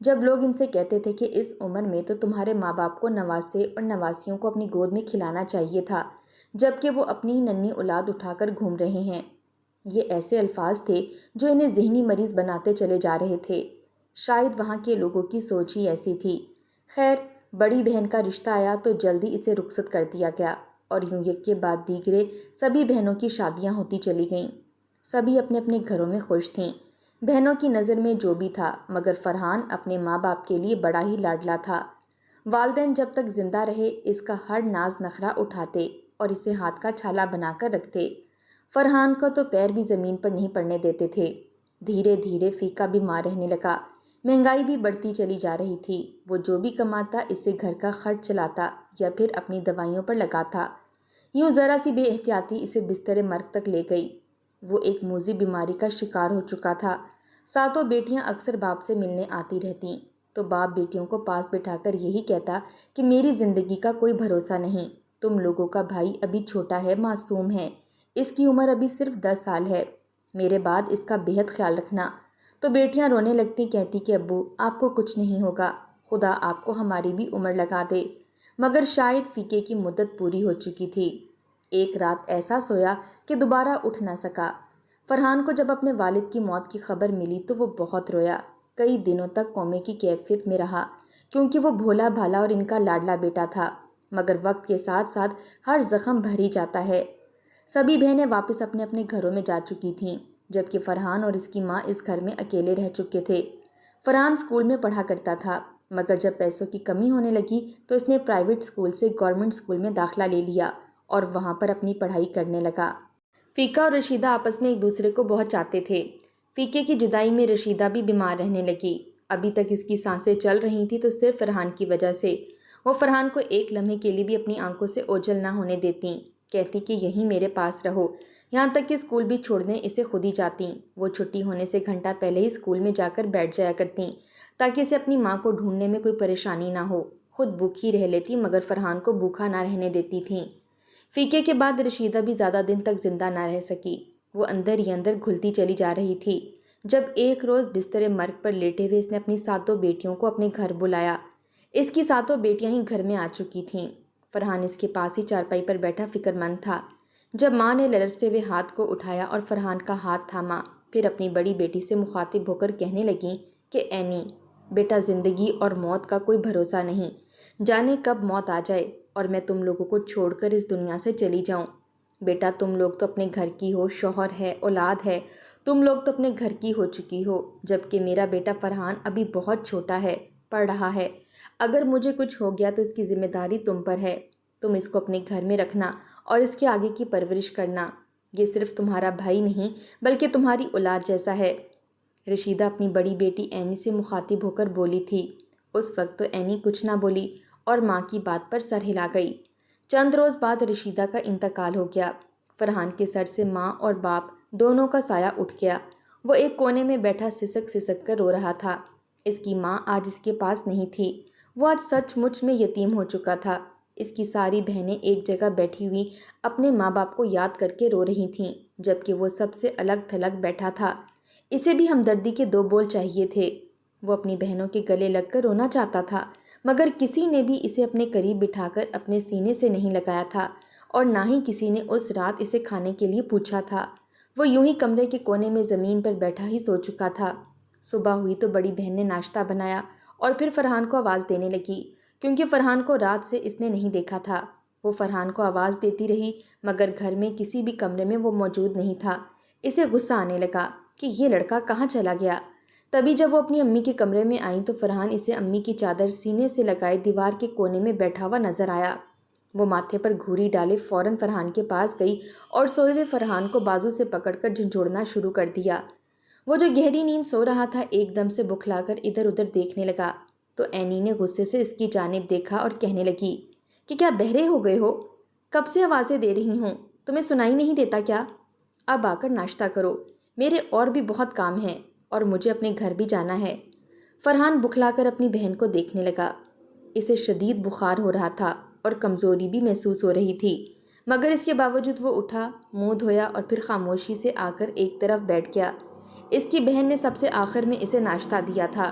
جب لوگ ان سے کہتے تھے کہ اس عمر میں تو تمہارے ماں باپ کو نواسے اور نواسیوں کو اپنی گود میں کھلانا چاہیے تھا، جبکہ وہ اپنی ہی ننھی اولاد اٹھا کر گھوم رہے ہیں۔ یہ ایسے الفاظ تھے جو انہیں ذہنی مریض بناتے چلے جا رہے تھے۔ شاید وہاں کے لوگوں کی سوچ ہی ایسی تھی۔ خیر، بڑی بہن کا رشتہ آیا تو جلدی اسے رخصت کر دیا گیا، اور یوں ایک کے بعد دیگرے سبھی بہنوں کی شادیاں ہوتی چلی گئیں۔ سبھی اپنے اپنے گھروں میں خوش تھیں۔ بہنوں کی نظر میں جو بھی تھا، مگر فرحان اپنے ماں باپ کے لیے بڑا ہی لاڈلا تھا۔ والدین جب تک زندہ رہے اس کا ہر ناز نخرا اٹھاتے اور اسے ہاتھ کا چھالا بنا کر رکھتے۔ فرحان کو تو پیر بھی زمین پر نہیں پڑنے دیتے تھے۔ دھیرے دھیرے فیکا بیمار رہنے لگا۔ مہنگائی بھی بڑھتی چلی جا رہی تھی۔ وہ جو بھی کماتا اسے گھر کا خرچ چلاتا یا پھر اپنی دوائیوں پر لگاتا۔ یوں ذرا سی بے احتیاطی اسے بستر مرگ تک لے گئی۔ وہ ایک موذی بیماری کا شکار ہو چکا تھا۔ ساتوں بیٹیاں اکثر باپ سے ملنے آتی رہتیں تو باپ بیٹیوں کو پاس بٹھا کر یہی کہتا کہ میری زندگی کا کوئی بھروسہ نہیں، تم لوگوں کا بھائی ابھی چھوٹا ہے، معصوم ہے، اس کی عمر ابھی صرف 10 سال ہے، میرے بعد اس کا بہت خیال رکھنا۔ تو بیٹیاں رونے لگتی، کہتی کہ ابو آپ کو کچھ نہیں ہوگا، خدا آپ کو ہماری بھی عمر لگا دے۔ مگر شاید فیکے کی مدت پوری ہو چکی تھی۔ ایک رات ایسا سویا کہ دوبارہ اٹھ نہ سکا۔ فرحان کو جب اپنے والد کی موت کی خبر ملی تو وہ بہت رویا۔ کئی دنوں تک کومے کی کیفیت میں رہا، کیونکہ وہ بھولا بھالا اور ان کا لاڈلا بیٹا تھا۔ مگر وقت کے ساتھ ساتھ ہر زخم بھر ہی جاتا ہے۔ سبھی بہنیں واپس اپنے اپنے گھروں میں جا چکی تھیں، جبکہ فرحان اور اس کی ماں اس گھر میں اکیلے رہ چکے تھے۔ فرحان اسکول میں پڑھا کرتا تھا، مگر جب پیسوں کی کمی ہونے لگی تو اس نے پرائیویٹ اسکول سے گورنمنٹ اسکول میں داخلہ لے لیا اور وہاں پر اپنی پڑھائی کرنے لگا۔ فیکا اور رشیدہ آپس میں ایک دوسرے کو بہت چاہتے تھے۔ فیکے کی جدائی میں رشیدہ بھی بیمار رہنے لگی۔ ابھی تک اس کی سانسیں چل رہی تھی تو صرف فرحان کی وجہ سے۔ وہ فرحان کو ایک لمحے کے لیے بھی اپنی آنکھوں سے اوجھل نہ ہونے دیتی، کہتی کہ یہیں میرے پاس رہو، یہاں تک کہ اسکول بھی چھوڑنے اسے خود ہی جاتی۔ وہ چھٹی ہونے سے گھنٹہ پہلے ہی اسکول میں جا کر بیٹھ جایا کرتی تاکہ اسے اپنی ماں کو ڈھونڈنے میں کوئی پریشانی نہ ہو۔ خود بھوکھی رہ لیتی مگر فرحان کو بھوکا نہ رہنے دیتی تھیں۔ فیکے کے بعد رشیدہ بھی زیادہ دن تک زندہ نہ رہ سکی۔ وہ اندر ہی اندر گھلتی چلی جا رہی تھی۔ جب ایک روز بستر مرگ پر لیٹے ہوئے اس نے اپنی ساتوں بیٹیوں کو اپنے گھر بلایا۔ اس کی ساتوں بیٹیاں ہی گھر میں آ چکی تھیں۔ فرحان اس کے پاس ہی چارپائی پر بیٹھا فکر مند تھا۔ جب ماں نے لرزتے ہوئے ہاتھ کو اٹھایا اور فرحان کا ہاتھ تھاما، پھر اپنی بڑی بیٹی سے مخاطب ہو کر کہنے لگیں کہ اینی بیٹا، زندگی اور موت کا کوئی بھروسہ نہیں، جانے کب موت آ جائے اور میں تم لوگوں کو چھوڑ کر اس دنیا سے چلی جاؤں۔ بیٹا، تم لوگ تو اپنے گھر کی ہو، شوہر ہے، اولاد ہے، تم لوگ تو اپنے گھر کی ہو چکی ہو، جبکہ میرا بیٹا فرحان ابھی بہت چھوٹا ہے، پڑھ رہا ہے۔ اگر مجھے کچھ ہو گیا تو اس کی ذمہ داری تم پر ہے۔ تم اس کو اپنے گھر میں رکھنا اور اس کے آگے کی پرورش کرنا۔ یہ صرف تمہارا بھائی نہیں بلکہ تمہاری اولاد جیسا ہے۔ رشیدہ اپنی بڑی بیٹی اینی سے مخاطب ہو کر بولی تھی۔ اس وقت تو اینی کچھ نہ بولی اور ماں کی بات پر سر ہلا گئی۔ چند روز بعد رشیدہ کا انتقال ہو گیا۔ فرحان کے سر سے ماں اور باپ دونوں کا سایہ اٹھ گیا۔ وہ ایک کونے میں بیٹھا سسک سسک کر رو رہا تھا۔ اس کی ماں آج اس کے پاس نہیں تھی۔ وہ آج سچ مچ میں یتیم ہو چکا تھا۔ اس کی ساری بہنیں ایک جگہ بیٹھی ہوئی اپنے ماں باپ کو یاد کر کے رو رہی تھیں، جبکہ وہ سب سے الگ تھلگ بیٹھا تھا۔ اسے بھی ہمدردی کے 2 بول چاہیے تھے۔ وہ اپنی بہنوں کے گلے لگ کر رونا چاہتا تھا، مگر کسی نے بھی اسے اپنے قریب بٹھا کر اپنے سینے سے نہیں لگایا تھا اور نہ ہی کسی نے اس رات اسے کھانے کے لیے پوچھا تھا۔ وہ یوں ہی کمرے کے کونے میں زمین پر بیٹھا ہی سو چکا تھا۔ صبح ہوئی تو بڑی بہن نے ناشتہ بنایا اور پھر فرحان کو آواز دینے لگی، کیونکہ فرحان کو رات سے اس نے نہیں دیکھا تھا۔ وہ فرحان کو آواز دیتی رہی مگر گھر میں کسی بھی کمرے میں وہ موجود نہیں تھا۔ اسے غصہ آنے لگا کہ یہ لڑکا کہاں چلا گیا۔ تبھی جب وہ اپنی امی کے کمرے میں آئیں تو فرحان اسے امی کی چادر سینے سے لگائے دیوار کے کونے میں بیٹھا ہوا نظر آیا۔ وہ ماتھے پر گھوری ڈالے فوراً فرحان کے پاس گئی اور سوئے ہوئے فرحان کو بازو سے پکڑ کر جھنجھوڑنا شروع کر دیا۔ وہ جو گہری نیند سو رہا تھا ایک دم سے بکھلا کر ادھر ادھر دیکھنے لگا تو اینی نے غصے سے اس کی جانب دیکھا اور کہنے لگی کہ کیا بہرے ہو گئے ہو؟ کب سے آوازیں دے رہی ہوں، تمہیں سنائی نہیں دیتا کیا؟ اب آ کر ناشتہ کرو، میرے اور بھی بہت کام ہیں اور مجھے اپنے گھر بھی جانا ہے۔ فرحان بکھلا کر اپنی بہن کو دیکھنے لگا۔ اسے شدید بخار ہو رہا تھا اور کمزوری بھی محسوس ہو رہی تھی، مگر اس کے باوجود وہ اٹھا، منہ دھویا اور پھر خاموشی سے آ کر ایک طرف بیٹھ گیا۔ اس کی بہن نے سب سے آخر میں اسے ناشتہ دیا تھا۔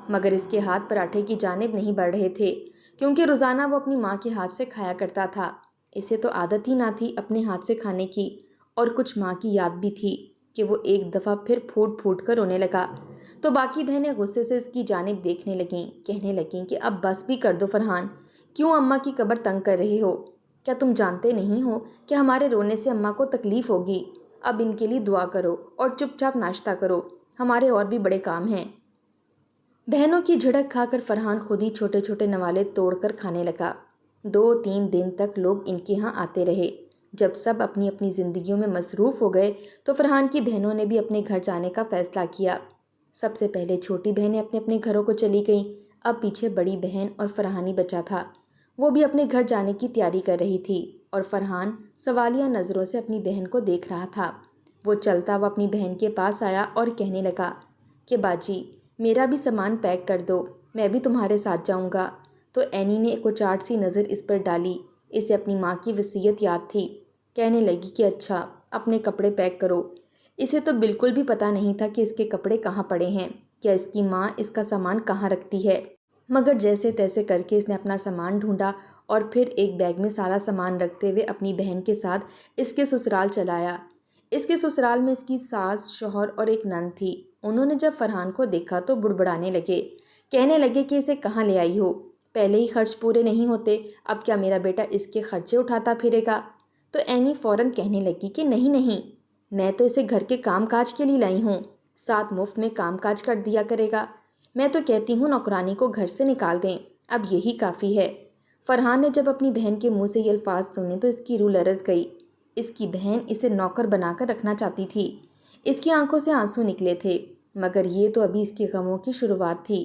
مگر اس کے ہاتھ پراٹھے کی جانب نہیں بڑھ رہے تھے، کیونکہ روزانہ وہ اپنی ماں کے ہاتھ سے کھایا کرتا تھا۔ اسے تو عادت ہی نہ تھی اپنے ہاتھ سے کھانے کی، اور کچھ ماں کی یاد بھی تھی کہ وہ ایک دفعہ پھر پھوٹ پھوٹ کر رونے لگا تو باقی بہنیں غصے سے اس کی جانب دیکھنے لگیں، کہنے لگیں کہ اب بس بھی کر دو فرحان، کیوں اماں کی قبر تنگ کر رہے ہو؟ کیا تم جانتے نہیں ہو کہ ہمارے رونے سے اماں کو تکلیف ہوگی؟ اب ان کے لیے دعا کرو اور چپ چاپ ناشتہ کرو، ہمارے اور بھی بڑے کام ہیں۔ بہنوں کی جھڑک کھا کر فرحان خود ہی چھوٹے چھوٹے نوالے توڑ کر کھانے لگا۔ 2-3 دن تک لوگ ان کے ہاں آتے رہے۔ جب سب اپنی اپنی زندگیوں میں مصروف ہو گئے تو فرحان کی بہنوں نے بھی اپنے گھر جانے کا فیصلہ کیا۔ سب سے پہلے چھوٹی بہنیں اپنے اپنے گھروں کو چلی گئیں، اب پیچھے بڑی بہن اور فرحان ہی بچا تھا۔ وہ بھی اپنے گھر جانے کی تیاری کر رہی تھی اور فرحان سوالیہ نظروں سے اپنی بہن کو دیکھ رہا تھا۔ وہ چلتا وہ اپنی بہن کے پاس آیا اور کہنے لگا کہ باجی میرا بھی سامان پیک کر دو، میں بھی تمہارے ساتھ جاؤں گا۔ تو اینی نے ایک اچاٹ سی نظر اس پر ڈالی، اسے اپنی ماں کی وصیت یاد تھی۔ کہنے لگی کہ اچھا اپنے کپڑے پیک کرو۔ اسے تو بالکل بھی پتہ نہیں تھا کہ اس کے کپڑے کہاں پڑے ہیں، کیا اس کی ماں اس کا سامان کہاں رکھتی ہے، مگر جیسے تیسے کر کے اس نے اپنا سامان ڈھونڈا اور پھر ایک بیگ میں سارا سامان رکھتے ہوئے اپنی بہن کے ساتھ اس کے سسرال چلایا۔ اس کے سسرال میں اس کی ساس، شوہر اور ایک نند تھی۔ انہوں نے جب فرحان کو دیکھا تو بڑبڑانے لگے، کہنے لگے کہ اسے کہاں لے آئی ہو، پہلے ہی خرچ پورے نہیں ہوتے، اب کیا میرا بیٹا اس کے خرچے اٹھاتا پھرے گا؟ تو اینی فوراً کہنے لگی کہ نہیں، میں تو اسے گھر کے کام کاج کے لیے لائی ہوں، ساتھ مفت میں کام کاج کر دیا کرے گا۔ میں تو کہتی ہوں نوکرانی کو گھر سے نکال دیں، اب یہی کافی ہے۔ فرحان نے جب اپنی بہن کے منہ سے یہ الفاظ سنے تو اس کی روح لرز گئی۔ اس کی بہن اسے نوکر بنا کر رکھنا چاہتی تھی۔ اس کی آنکھوں سے آنسو نکلے تھے، مگر یہ تو ابھی اس کے غموں کی شروعات تھی۔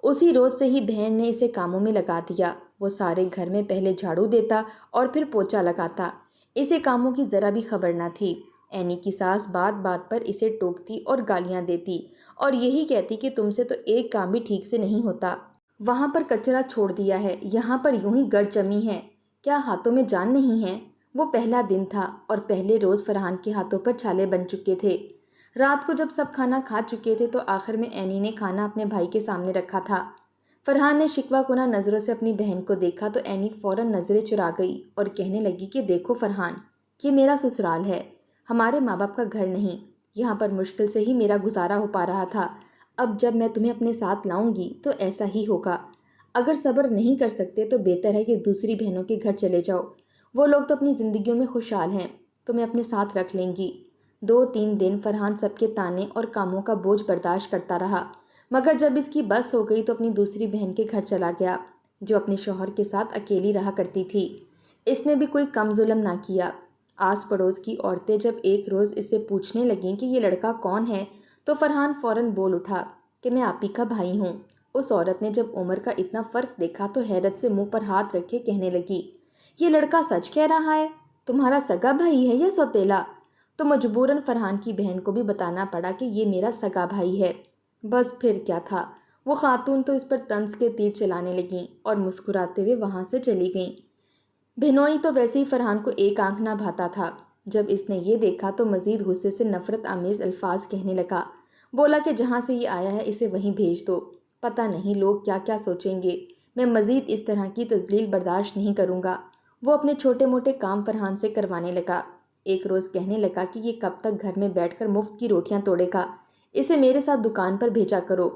اسی روز سے ہی بہن نے اسے کاموں میں لگا دیا۔ وہ سارے گھر میں پہلے جھاڑو دیتا اور پھر پوچھا لگاتا، اسے کاموں کی ذرا بھی خبر نہ تھی۔ اینی کی ساس بات بات پر اسے ٹوکتی اور گالیاں دیتی اور یہی کہتی کہ تم سے تو ایک کام بھی ٹھیک سے نہیں ہوتا، وہاں پر کچرا چھوڑ دیا ہے، یہاں پر یوں ہی گرد جمی ہے، کیا ہاتھوں میں جان نہیں ہے؟ وہ پہلا دن تھا اور پہلے روز فرحان کے ہاتھوں پر چھالے بن چکے تھے۔ رات کو جب سب کھانا کھا چکے تھے تو آخر میں اینی نے کھانا اپنے بھائی کے سامنے رکھا تھا۔ فرحان نے شکوہ کنہ نظروں سے اپنی بہن کو دیکھا تو اینی فوراً نظریں چرا گئی اور کہنے لگی کہ دیکھو فرحان، یہ میرا سسرال ہے، ہمارے ماں باپ کا گھر نہیں، یہاں پر مشکل سے ہی میرا گزارا ہو پا رہا تھا، اب جب میں تمہیں اپنے ساتھ لاؤں گی تو ایسا ہی ہوگا۔ اگر صبر نہیں کر سکتے تو بہتر ہے کہ دوسری بہنوں کے گھر چلے جاؤ، وہ لوگ تو اپنی زندگیوں میں خوشحال ہیں، تمہیں اپنے ساتھ رکھ لیں گی۔ 2-3 دن فرحان سب کے تانے اور کاموں کا بوجھ برداشت کرتا رہا، مگر جب اس کی بس ہو گئی تو اپنی دوسری بہن کے گھر چلا گیا، جو اپنے شوہر کے ساتھ اکیلی رہا کرتی تھی۔ اس نے بھی کوئی کم ظلم نہ کیا۔ آس پڑوس کی عورتیں جب ایک روز اس سے پوچھنے لگیں کہ یہ لڑکا کون ہے تو فرحان فوراً بول اٹھا کہ میں آپ ہی کا بھائی ہوں۔ اس عورت نے جب عمر کا اتنا فرق دیکھا تو حیرت سے منہ پر ہاتھ رکھے کہنے لگی، یہ لڑکا سچ کہہ رہا ہے، تمہارا سگا بھائی ہے یا سوتیلا؟ تو مجبوراً فرحان کی بہن کو بھی بتانا پڑا کہ یہ میرا سگا بھائی ہے۔ بس پھر کیا تھا، وہ خاتون تو اس پر طنز کے تیر چلانے لگیں اور مسکراتے ہوئے وہاں سے چلی گئیں۔ بہنوئی تو ویسے ہی فرحان کو ایک آنکھ نہ بھاتا تھا، جب اس نے یہ دیکھا تو مزید غصے سے نفرت آمیز الفاظ کہنے لگا، بولا کہ جہاں سے یہ آیا ہے اسے وہیں بھیج دو، پتہ نہیں لوگ کیا کیا سوچیں گے، میں مزید اس طرح کی تذلیل برداشت نہیں کروں گا۔ وہ اپنے چھوٹے موٹے کام فرحان سے کروانے لگا۔ ایک روز کہنے لگا کہ یہ کب تک گھر میں بیٹھ کر مفت کی روٹیاں توڑے گا، اسے میرے ساتھ دکان پر بھیجا کرو،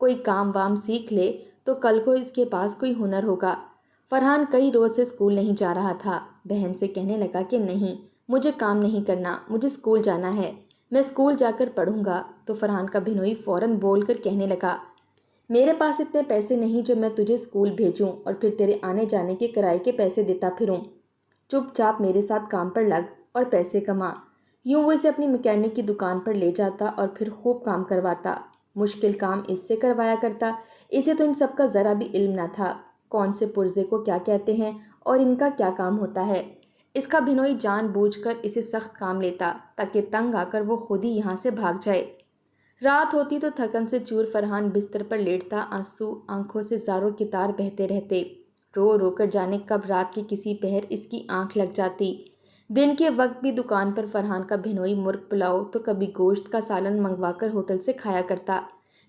کوئی کام وام سیکھ لے تو کل کو اس کے پاس کوئی ہنر ہوگا۔ فرحان کئی روز سے اسکول نہیں جا رہا تھا، بہن سے کہنے لگا کہ نہیں، مجھے کام نہیں کرنا، مجھے اسکول جانا ہے، میں اسکول جا کر پڑھوں گا۔ تو فرحان کا بہنوئی فوراً بول کر کہنے لگا، میرے پاس اتنے پیسے نہیں جو میں تجھے اسکول بھیجوں اور پھر تیرے آنے جانے کے کرائے کے پیسے دیتا پھروں، چپ چاپ میرے ساتھ کام پر لگ اور پیسے کما۔ یوں وہ اسے اپنی میکینک کی دکان پر لے جاتا اور پھر خوب کام کرواتا، مشکل کام اس سے کروایا کرتا۔ اسے تو ان سب کا ذرا بھی علم نہ تھا، کون سے پرزے کو کیا کہتے ہیں اور ان کا کیا کام ہوتا ہے۔ اس کا بہنوئی جان بوجھ کر اسے سخت کام لیتا تاکہ تنگ آ کر وہ خود ہی یہاں سے بھاگ جائے۔ رات ہوتی تو تھکن سے چور فرحان بستر پر لیٹتا، آنسو آنکھوں سے زاروں کی تار بہتے رہتے، رو رو کر جانے کب رات کی کسی پہر اس کی آنکھ لگ جاتی۔ دن کے وقت بھی دکان پر فرحان کا بہنوئی مرغ پلاؤ تو کبھی گوشت کا سالن منگوا کر ہوٹل سے کھایا کرتا،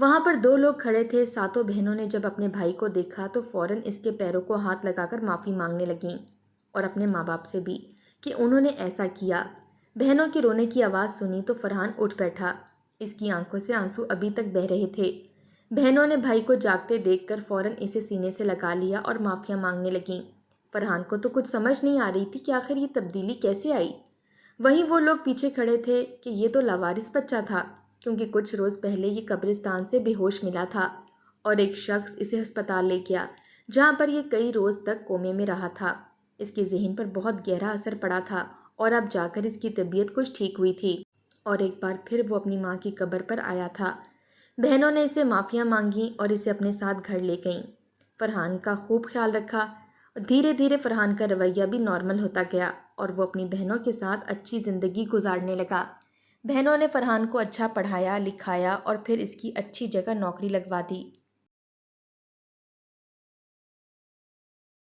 وہاں پر دو لوگ کھڑے تھے۔ ساتوں بہنوں نے جب اپنے بھائی کو دیکھا تو فوراً اس کے پیروں کو ہاتھ لگا کر معافی مانگنے لگیں، اور اپنے ماں باپ سے بھی کہ انہوں نے ایسا کیا۔ بہنوں کی رونے کی آواز سنی تو فرحان اٹھ بیٹھا۔ اس کی آنکھوں سے آنسو ابھی تک بہہ رہے تھے۔ بہنوں نے بھائی کو جاگتے دیکھ کر فوراً اسے سینے سے لگا لیا اور معافیاں مانگنے لگیں۔ فرحان کو تو کچھ سمجھ نہیں آ رہی تھی کہ آخر یہ تبدیلی کیسے آئی۔ وہیں وہ لوگ پیچھے کھڑے تھے کہ یہ تو لاوارث بچہ تھا، کیونکہ کچھ روز پہلے یہ قبرستان سے بے ہوش ملا تھا اور ایک شخص اسے ہسپتال لے گیا، جہاں پر یہ کئی روز تک کومے میں رہا تھا۔ اس کے ذہن پر بہت گہرا اثر پڑا تھا اور اب جا کر اس کی طبیعت کچھ ٹھیک ہوئی تھی، اور ایک بار پھر وہ اپنی ماں کی قبر پر آیا تھا۔ بہنوں نے اسے معافیاں مانگی اور اسے اپنے ساتھ گھر لے گئیں۔ فرحان کا خوب خیال رکھا۔ دھیرے دھیرے فرحان کا رویہ بھی نارمل ہوتا گیا اور وہ اپنی بہنوں کے ساتھ اچھی زندگی گزارنے لگا۔ بہنوں نے فرحان کو اچھا پڑھایا لکھایا اور پھر اس کی اچھی جگہ نوکری لگوا دی۔